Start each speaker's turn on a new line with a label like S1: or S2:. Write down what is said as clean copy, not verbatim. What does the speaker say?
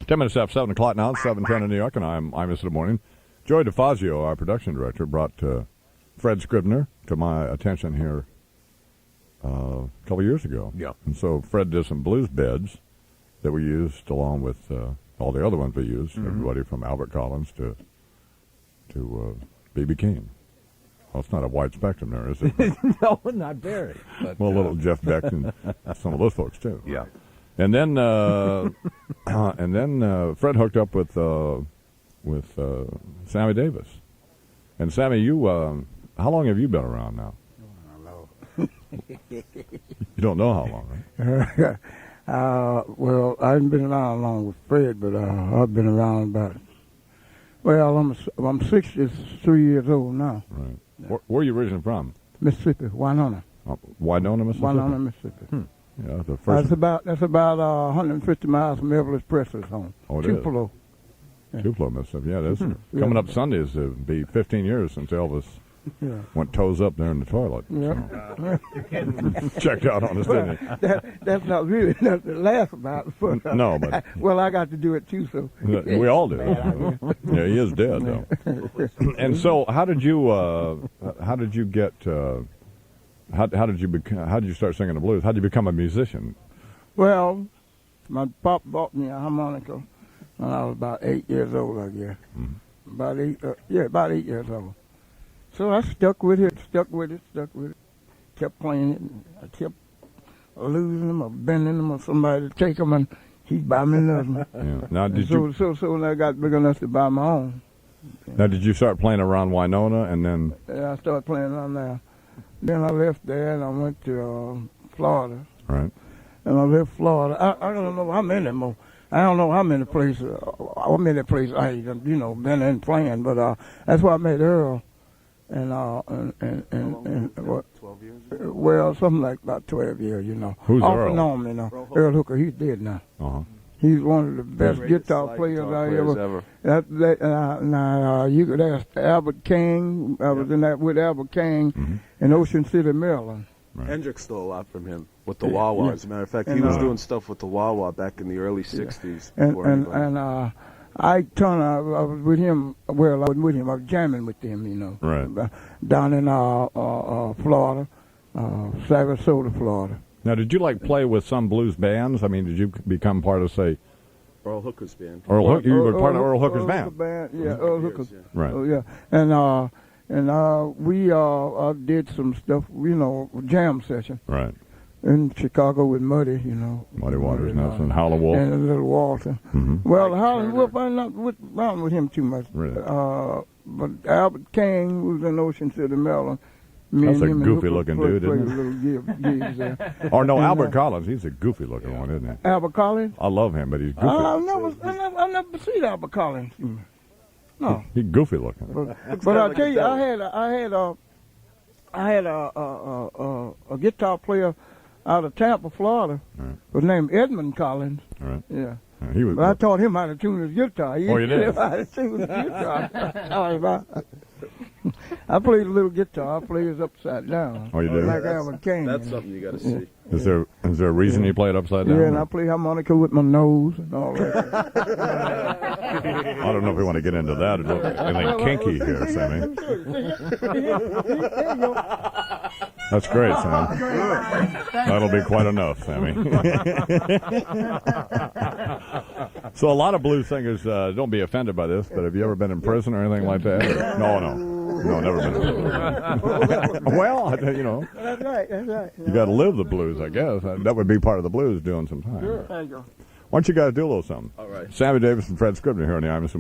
S1: 10 minutes after 7 o'clock now. It's 7:10 in New York, and I'm Imus in the morning. Joey DeFazio, our production director, brought Fred Scribner to my attention here a couple years ago.
S2: Yeah.
S1: And so Fred did some blues beds that we used along with all the other ones we used, everybody from Albert Collins to B.B. King. Well, it's not a wide spectrum there, is it?
S2: No, not very. But,
S1: well, a little Jeff Beck and some of those folks, too.
S2: Yeah.
S1: And then Fred hooked up with Sammy Davis. And Sammy, you how long have you been around now?
S3: I don't know.
S1: You don't know how long, right?
S3: Well, I haven't been around long with Fred, but I've been around about. Well, I'm 63 years old now.
S1: Right. Where are you originally from?
S3: Mississippi, Winona.
S1: Winona, Mississippi.
S3: Winona, Mississippi.
S1: Yeah, the first.
S3: That's about 150 miles from Elvis Presley's home.
S1: Oh, it
S3: Tupelo.
S1: is. Tupelo, Mississippi. Yeah, it is. Coming up Sundays, it'll be 15 years since Elvis went toes up there in the toilet.
S3: Yeah.
S1: So. Checked out on us, didn't he?
S3: That's not really nothing to laugh about. But,
S1: no, but
S3: well, I got to do it too, so
S1: we all do. Yeah, he is dead though. And so, how did you get? How did you start singing the blues? How did you become a musician?
S3: Well, my pop bought me a harmonica when I was about 8 years old, I guess.
S1: Mm-hmm.
S3: About 8 years old. So I stuck with it. Kept playing it. I kept losing them or bending them or somebody to take them, and he'd buy me another one.
S1: Yeah.
S3: So when I got big enough to buy my own.
S1: Now, did you start playing around Winona and then?
S3: Yeah, I started playing around there. Then I left there and I went to Florida.
S1: Right.
S3: And I left Florida. I don't know how many more. I don't know how many places I been in playing, but that's why I met Earl. And what?
S2: 12 years?
S3: Well, something like about 12 years, you know.
S1: Who's
S3: off
S1: Earl?
S3: And on, you know. Earl Hooker, he's dead now.
S1: Uh-huh.
S3: He's one of the best guitar players I ever. Now you could ask Albert King. I was in that with Albert King in Ocean City, Maryland.
S2: Right. Hendrix stole a lot from him with the wah-wah. As a matter of fact, he was doing stuff with the wah-wah back in the early 60s.
S3: And Ike Turner, I was with him. Well, I wasn't with him. I was jamming with him, you know.
S1: Right.
S3: Down in Florida, Sarasota, Florida.
S1: Now, did you play with some blues bands? I mean, did you become part of, say,
S2: Earl Hooker's band?
S1: You were part of Earl Hooker's band.
S3: Yeah, Earl Hooker's.
S1: Right.
S3: Oh, yeah. And we did some stuff, jam session.
S1: Right.
S3: In Chicago with Muddy, you know.
S1: Muddy Waters, Nelson, Howlin' Wolf.
S3: And Little Walter. Well, Howlin' Wolf, I'm not around with him too much.
S1: Really?
S3: But Albert King was in Ocean City, Maryland.
S1: That's a goofy-looking dude, isn't
S3: he?
S1: Or no, Albert Collins. He's a goofy-looking one, isn't he?
S3: Albert Collins?
S1: I love him, but he's goofy.
S3: I've never seen Albert Collins. No.
S1: He's goofy-looking.
S3: But I'll tell you, I had a guitar player out of Tampa, Florida.
S1: Right.
S3: Was named Edmund Collins.
S1: Right.
S3: Yeah.
S1: He was.
S3: But I taught him how to tune his guitar.
S1: Oh, you did?
S3: How to tune his guitar. I played a little guitar. I played it upside down.
S1: Oh, you did?
S3: Like Albert King.
S2: That's something you got to see.
S1: Is there a reason you play it upside down?
S3: Yeah, and I play harmonica with my nose and all that.
S1: I don't know if we want to get into that. Anything kinky here, Sammy. That's great, Sam. That'll be quite enough, Sammy. So a lot of blues singers, don't be offended by this, but have you ever been in prison or anything like that? No, never been in prison. Well,
S3: That's right.
S1: You got to live the blues, I guess. That would be part of the blues doing some time.
S3: Sure. There you go.
S1: Why don't you guys do a little something?
S2: All right.
S1: Sammy Davis and Fred Scribner here on the Imus.